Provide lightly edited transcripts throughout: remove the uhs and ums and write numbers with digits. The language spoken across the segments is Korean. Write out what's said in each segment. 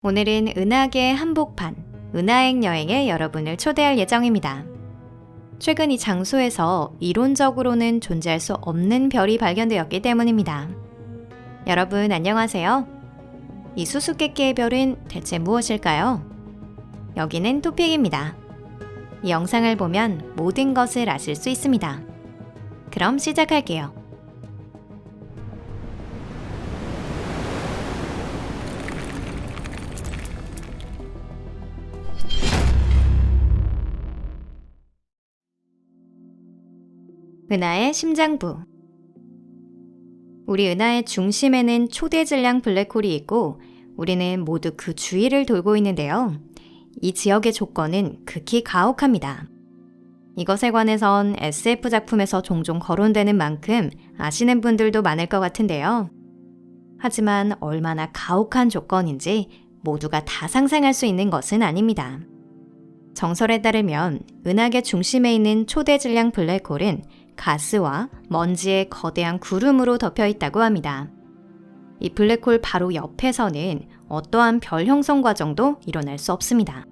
오늘은 은하계 한복판, 은하행 여행에 여러분을 초대할 예정입니다. 최근 이 장소에서 이론적으로는 존재할 수 없는 별이 발견되었기 때문입니다. 여러분 안녕하세요. 이 수수께끼의 별은 대체 무엇일까요? 여기는 토픽입니다. 이 영상을 보면 모든 것을 아실 수 있습니다. 그럼 시작할게요. 은하의 심장부. 우리 은하의 중심에는 초대 질량 블랙홀이 있고 우리는 모두 그 주위를 돌고 있는데요. 이 지역의 조건은 극히 가혹합니다. 이것에 관해선 SF 작품에서 종종 거론되는 만큼 아시는 분들도 많을 것 같은데요. 하지만 얼마나 가혹한 조건인지 모두가 다 상상할 수 있는 것은 아닙니다. 정설에 따르면 은하계 중심에 있는 초대 질량 블랙홀은 가스와 먼지의 거대한 구름으로 덮여 있다고 합니다. 이 블랙홀 바로 옆에서는 어떠한 별 형성 과정도 일어날 수 없습니다.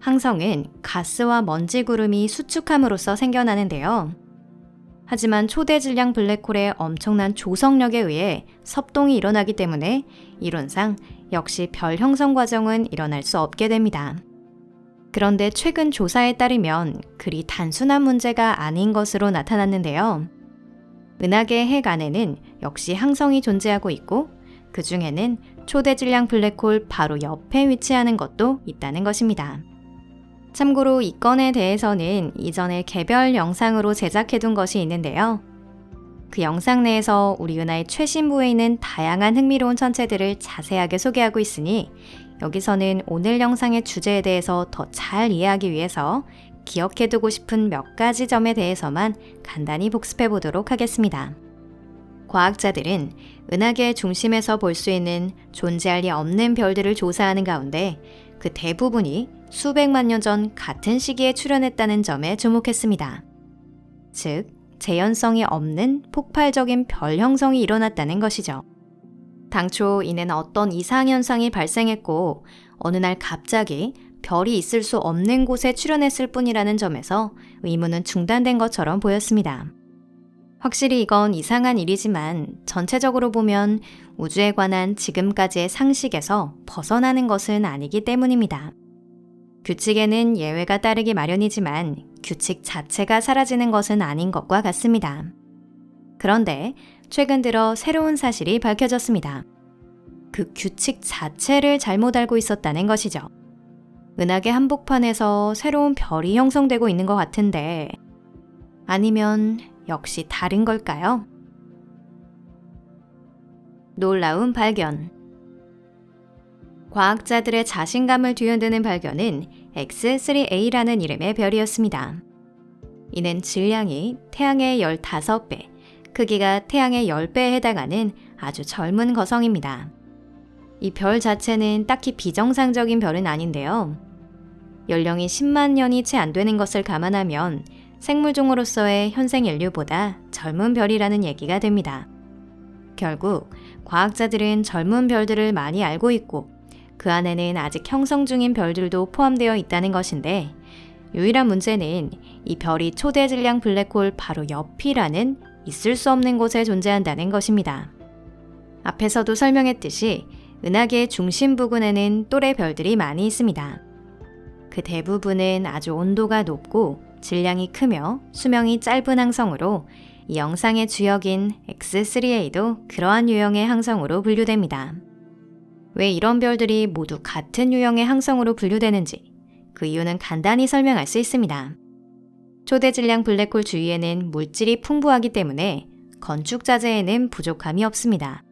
항성은 가스와 먼지 구름이 수축함으로써 생겨나는데요. 하지만 초대 질량 블랙홀의 엄청난 조성력에 의해 섭동이 일어나기 때문에 이론상 역시 별 형성 과정은 일어날 수 없게 됩니다. 그런데 최근 조사에 따르면 그리 단순한 문제가 아닌 것으로 나타났는데요. 은하계 핵 안에는 역시 항성이 존재하고 있고 그 중에는 초대 질량 블랙홀 바로 옆에 위치하는 것도 있다는 것입니다. 참고로 이 건에 대해서는 이전에 개별 영상으로 제작해둔 것이 있는데요. 그 영상 내에서 우리 은하의 최신부에 있는 다양한 흥미로운 천체들을 자세하게 소개하고 있으니 여기서는 오늘 영상의 주제에 대해서 더 잘 이해하기 위해서 기억해두고 싶은 몇 가지 점에 대해서만 간단히 복습해 보도록 하겠습니다. 과학자들은 은하계의 중심에서 볼 수 있는 존재할 리 없는 별들을 조사하는 가운데 그 대부분이 수백만 년 전 같은 시기에 출현했다는 점에 주목했습니다. 즉, 재현성이 없는 폭발적인 별 형성이 일어났다는 것이죠. 당초 이는 어떤 이상현상이 발생했고 어느 날 갑자기 별이 있을 수 없는 곳에 출현했을 뿐이라는 점에서 의문은 중단된 것처럼 보였습니다. 확실히 이건 이상한 일이지만 전체적으로 보면 우주에 관한 지금까지의 상식에서 벗어나는 것은 아니기 때문입니다. 규칙에는 예외가 따르기 마련이지만 규칙 자체가 사라지는 것은 아닌 것과 같습니다. 그런데 최근 들어 새로운 사실이 밝혀졌습니다. 그 규칙 자체를 잘못 알고 있었다는 것이죠. 은하계 한복판에서 새로운 별이 형성되고 있는 것 같은데 아니면 역시 다른 걸까요? 놀라운 발견. 과학자들의 자신감을 뒤흔드는 발견은 X3A라는 이름의 별이었습니다. 이는 질량이 태양의 15배, 크기가 태양의 10배에 해당하는 아주 젊은 거성입니다. 이 별 자체는 딱히 비정상적인 별은 아닌데요. 연령이 10만 년이 채 안 되는 것을 감안하면 생물종으로서의 현생 인류보다 젊은 별이라는 얘기가 됩니다. 결국 과학자들은 젊은 별들을 많이 알고 있고 그 안에는 아직 형성 중인 별들도 포함되어 있다는 것인데 유일한 문제는 이 별이 초대 질량 블랙홀 바로 옆이라는 있을 수 없는 곳에 존재한다는 것입니다. 앞에서도 설명했듯이 은하계의 중심 부근에는 또래 별들이 많이 있습니다. 그 대부분은 아주 온도가 높고 질량이 크며 수명이 짧은 항성으로 이 영상의 주역인 X3A도 그러한 유형의 항성으로 분류됩니다. 왜 이런 별들이 모두 같은 유형의 항성으로 분류되는지 그 이유는 간단히 설명할 수 있습니다. 초대 질량 블랙홀 주위에는 물질이 풍부하기 때문에 건축 자재에는 부족함이 없습니다.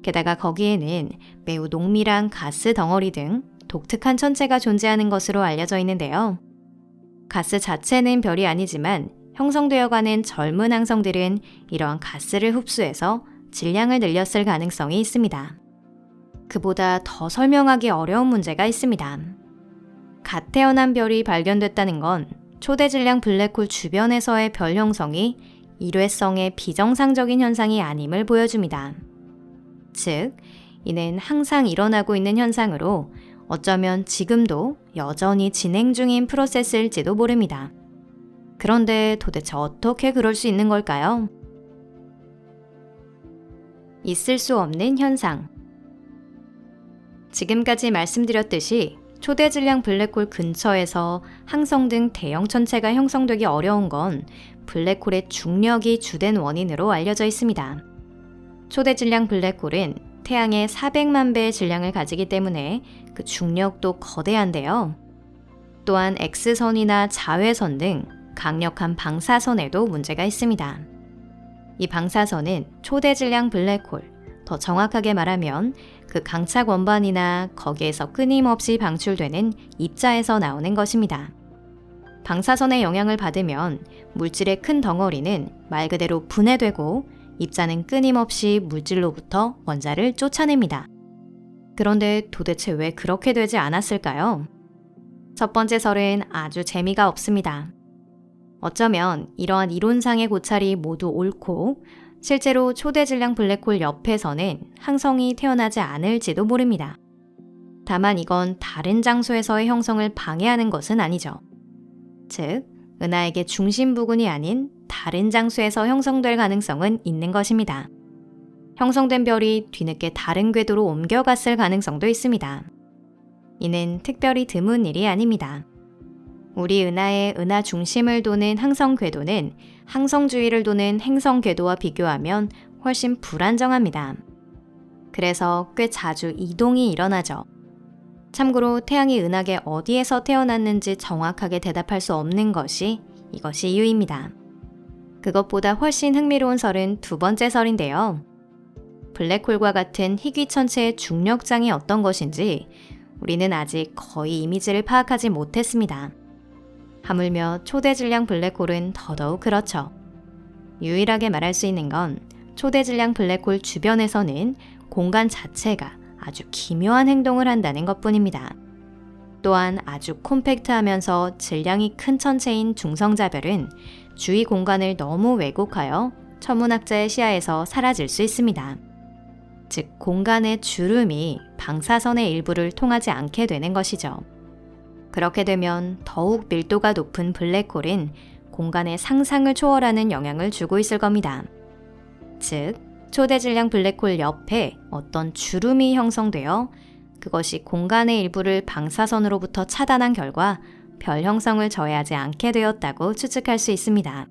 게다가 거기에는 매우 농밀한 가스 덩어리 등 독특한 천체가 존재하는 것으로 알려져 있는데요. 가스 자체는 별이 아니지만 형성되어가는 젊은 항성들은 이러한 가스를 흡수해서 질량을 늘렸을 가능성이 있습니다. 그보다 더 설명하기 어려운 문제가 있습니다. 갓 태어난 별이 발견됐다는 건 초대 질량 블랙홀 주변에서의 별 형성이 일회성의 비정상적인 현상이 아님을 보여줍니다. 즉, 이는 항상 일어나고 있는 현상으로 어쩌면 지금도 여전히 진행 중인 프로세스일지도 모릅니다. 그런데 도대체 어떻게 그럴 수 있는 걸까요? 있을 수 없는 현상. 지금까지 말씀드렸듯이 초대질량 블랙홀 근처에서 항성 등 대형 천체가 형성되기 어려운 건 블랙홀의 중력이 주된 원인으로 알려져 있습니다. 초대질량 블랙홀은 태양의 400만 배의 질량을 가지기 때문에 그 중력도 거대한데요. 또한 X선이나 자외선 등 강력한 방사선에도 문제가 있습니다. 이 방사선은 초대질량 블랙홀, 더 정확하게 말하면 그 강착 원반이나 거기에서 끊임없이 방출되는 입자에서 나오는 것입니다. 방사선의 영향을 받으면 물질의 큰 덩어리는 말 그대로 분해되고 입자는 끊임없이 물질로부터 원자를 쫓아냅니다. 그런데 도대체 왜 그렇게 되지 않았을까요? 첫 번째 설은 아주 재미가 없습니다. 어쩌면 이러한 이론상의 고찰이 모두 옳고 실제로 초대질량 블랙홀 옆에서는 항성이 태어나지 않을지도 모릅니다. 다만 이건 다른 장소에서의 형성을 방해하는 것은 아니죠. 즉, 은하에게 중심 부근이 아닌 다른 장소에서 형성될 가능성은 있는 것입니다. 형성된 별이 뒤늦게 다른 궤도로 옮겨갔을 가능성도 있습니다. 이는 특별히 드문 일이 아닙니다. 우리 은하의 은하 중심을 도는 항성 궤도는 항성 주위를 도는 행성 궤도와 비교하면 훨씬 불안정합니다. 그래서 꽤 자주 이동이 일어나죠. 참고로 태양이 은하계 어디에서 태어났는지 정확하게 대답할 수 없는 것이 이것이 이유입니다. 그것보다 훨씬 흥미로운 설은 두 번째 설인데요. 블랙홀과 같은 희귀 천체의 중력장이 어떤 것인지 우리는 아직 거의 이미지를 파악하지 못했습니다. 하물며 초대질량 블랙홀은 더더욱 그렇죠. 유일하게 말할 수 있는 건 초대질량 블랙홀 주변에서는 공간 자체가 아주 기묘한 행동을 한다는 것뿐입니다. 또한 아주 콤팩트하면서 질량이 큰 천체인 중성자별은 주위 공간을 너무 왜곡하여 천문학자의 시야에서 사라질 수 있습니다. 즉, 공간의 주름이 방사선의 일부를 통하지 않게 되는 것이죠. 그렇게 되면 더욱 밀도가 높은 블랙홀은 공간의 상상을 초월하는 영향을 주고 있을 겁니다. 즉, 초대질량 블랙홀 옆에 어떤 주름이 형성되어 그것이 공간의 일부를 방사선으로부터 차단한 결과 별 형성을 저해하지 않게 되었다고 추측할 수 있습니다.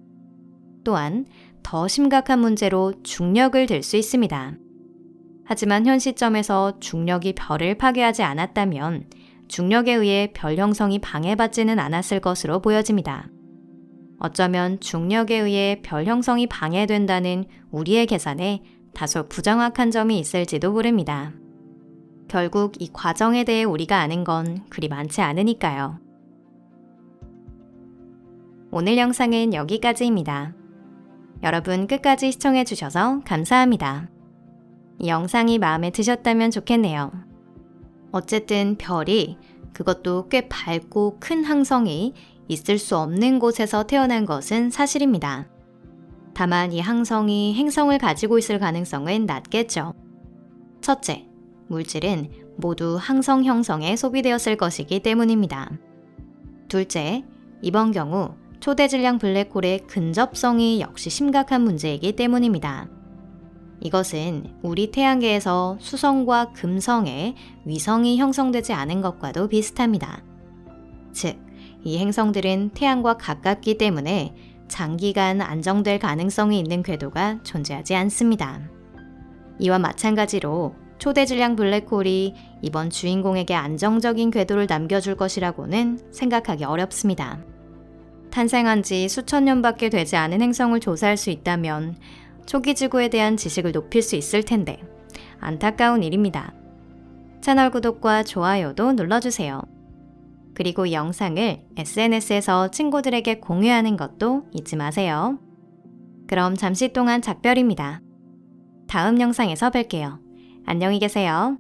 또한 더 심각한 문제로 중력을 들 수 있습니다. 하지만 현 시점에서 중력이 별을 파괴하지 않았다면 중력에 의해 별 형성이 방해받지는 않았을 것으로 보여집니다. 어쩌면 중력에 의해 별 형성이 방해된다는 우리의 계산에 다소 부정확한 점이 있을지도 모릅니다. 결국 이 과정에 대해 우리가 아는 건 그리 많지 않으니까요. 오늘 영상은 여기까지입니다. 여러분 끝까지 시청해 주셔서 감사합니다. 이 영상이 마음에 드셨다면 좋겠네요. 어쨌든 별이, 그것도 꽤 밝고 큰 항성이 있을 수 없는 곳에서 태어난 것은 사실입니다. 다만 이 항성이 행성을 가지고 있을 가능성은 낮겠죠. 첫째, 물질은 모두 항성 형성에 소비되었을 것이기 때문입니다. 둘째, 이번 경우 초대질량 블랙홀의 근접성이 역시 심각한 문제이기 때문입니다. 이것은 우리 태양계에서 수성과 금성에 위성이 형성되지 않은 것과도 비슷합니다. 즉, 이 행성들은 태양과 가깝기 때문에 장기간 안정될 가능성이 있는 궤도가 존재하지 않습니다. 이와 마찬가지로 초대질량 블랙홀이 이번 주인공에게 안정적인 궤도를 남겨줄 것이라고는 생각하기 어렵습니다. 탄생한 지 수천 년밖에 되지 않은 행성을 조사할 수 있다면 초기 지구에 대한 지식을 높일 수 있을 텐데 안타까운 일입니다. 채널 구독과 좋아요도 눌러주세요. 그리고 이 영상을 SNS에서 친구들에게 공유하는 것도 잊지 마세요. 그럼 잠시 동안 작별입니다. 다음 영상에서 뵐게요. 안녕히 계세요.